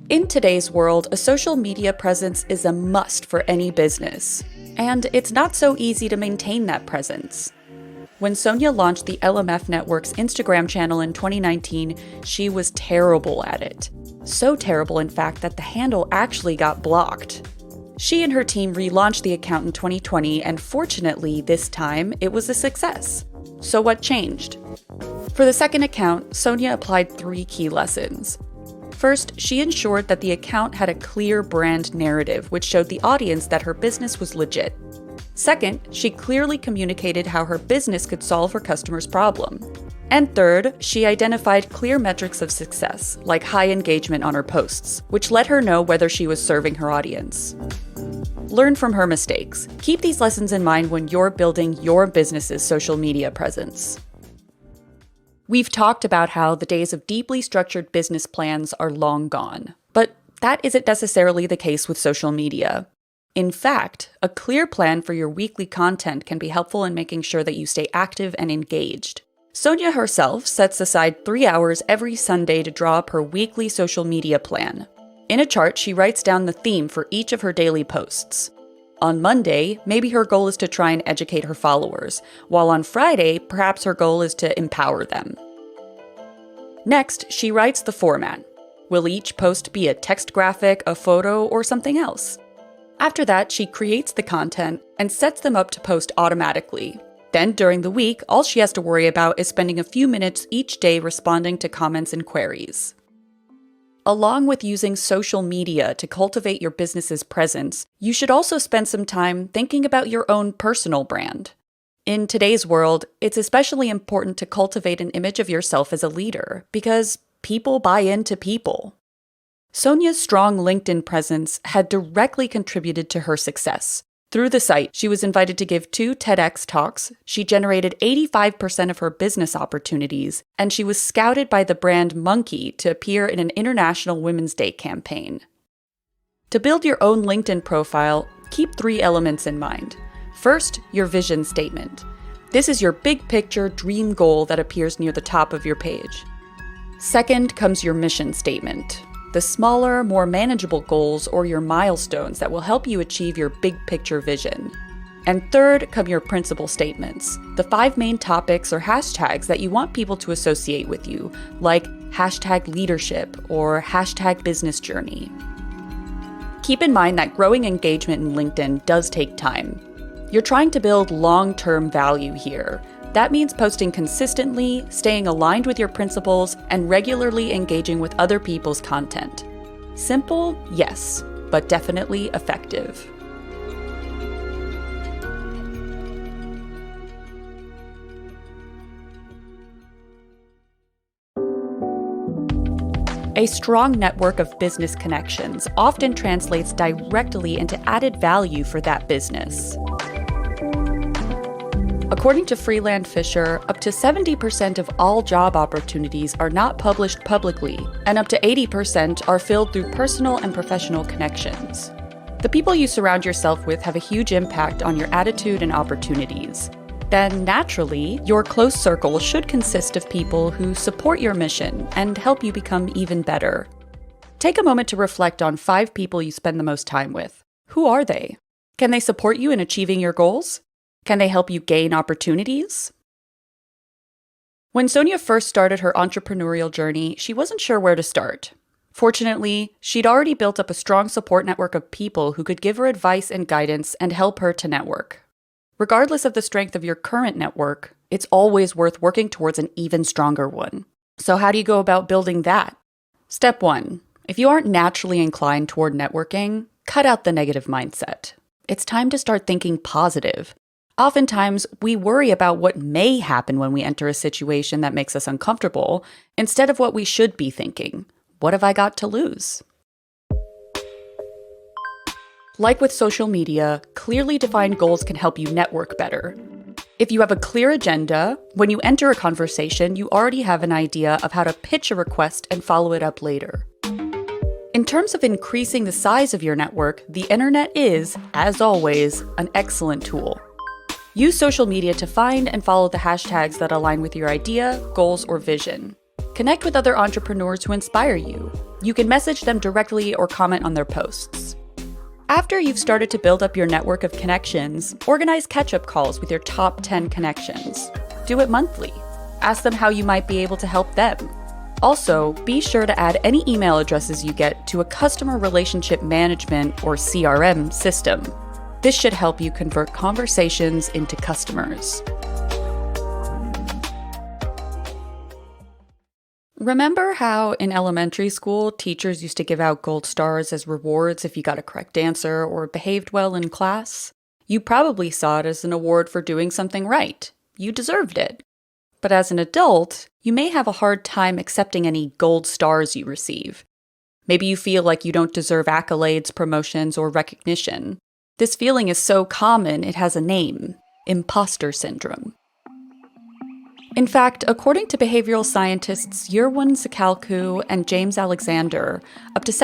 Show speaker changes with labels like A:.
A: In today's world, a social media presence is a must for any business. And it's not so easy to maintain that presence. When Sonia launched the LMF Network's Instagram channel in 2019, she was terrible at it. So terrible, in fact, that the handle actually got blocked. She and her team relaunched the account in 2020, and fortunately, this time, it was a success. So what changed? For the second account, Sonia applied 3 key lessons. First, she ensured that the account had a clear brand narrative, which showed the audience that her business was legit. Second, she clearly communicated how her business could solve her customers' problem. And third, she identified clear metrics of success, like high engagement on her posts, which let her know whether she was serving her audience. Learn from her mistakes. Keep these lessons in mind when you're building your business's social media presence. We've talked about how the days of deeply structured business plans are long gone, but that isn't necessarily the case with social media. In fact, a clear plan for your weekly content can be helpful in making sure that you stay active and engaged. Sonia herself sets aside 3 hours every Sunday to draw up her weekly social media plan. In a chart, she writes down the theme for each of her daily posts. On Monday, maybe her goal is to try and educate her followers, while on Friday, perhaps her goal is to empower them. Next, she writes the format. Will each post be a text graphic, a photo, or something else? After that, she creates the content and sets them up to post automatically. Then, during the week, all she has to worry about is spending a few minutes each day responding to comments and queries. Along with using social media to cultivate your business's presence, you should also spend some time thinking about your own personal brand. In today's world, it's especially important to cultivate an image of yourself as a leader, because people buy into people. Sonia's strong LinkedIn presence had directly contributed to her success. Through the site, she was invited to give 2 TEDx talks, she generated 85% of her business opportunities, and she was scouted by the brand Monkey to appear in an International Women's Day campaign. To build your own LinkedIn profile, keep 3 elements in mind. First, your vision statement. This is your big picture dream goal that appears near the top of your page. Second comes your mission statement. The smaller, more manageable goals or your milestones that will help you achieve your big picture vision. And third come your principal statements, the 5 main topics or hashtags that you want people to associate with you, like #leadership or #businessjourney. Keep in mind that growing engagement in LinkedIn does take time. You're trying to build long-term value here. That means posting consistently, staying aligned with your principles, and regularly engaging with other people's content. Simple? Yes, but definitely effective. A strong network of business connections often translates directly into added value for that business. According to Freeland Fisher, up to 70% of all job opportunities are not published publicly, and up to 80% are filled through personal and professional connections. The people you surround yourself with have a huge impact on your attitude and opportunities. Then, naturally, your close circle should consist of people who support your mission and help you become even better. Take a moment to reflect on 5 people you spend the most time with. Who are they? Can they support you in achieving your goals? Can they help you gain opportunities? When Sonia first started her entrepreneurial journey, she wasn't sure where to start. Fortunately, she'd already built up a strong support network of people who could give her advice and guidance and help her to network. Regardless of the strength of your current network, it's always worth working towards an even stronger one. So how do you go about building that? Step 1. If you aren't naturally inclined toward networking, cut out the negative mindset. It's time to start thinking positive. Oftentimes, we worry about what may happen when we enter a situation that makes us uncomfortable, instead of what we should be thinking. What have I got to lose? Like with social media, clearly defined goals can help you network better. If you have a clear agenda, when you enter a conversation, you already have an idea of how to pitch a request and follow it up later. In terms of increasing the size of your network, the internet is, as always, an excellent tool. Use social media to find and follow the hashtags that align with your idea, goals, or vision. Connect with other entrepreneurs who inspire you. You can message them directly or comment on their posts. After you've started to build up your network of connections, organize catch-up calls with your top 10 connections. Do it monthly. Ask them how you might be able to help them. Also, be sure to add any email addresses you get to a customer relationship management or CRM system. This should help you convert conversations into customers. Remember how in elementary school, teachers used to give out gold stars as rewards if you got a correct answer or behaved well in class? You probably saw it as an award for doing something right. You deserved it. But as an adult, you may have a hard time accepting any gold stars you receive. Maybe you feel like you don't deserve accolades, promotions, or recognition. This feeling is so common it has a name: imposter syndrome. In fact, according to behavioral scientists Yerwin Zakalku and James Alexander, up to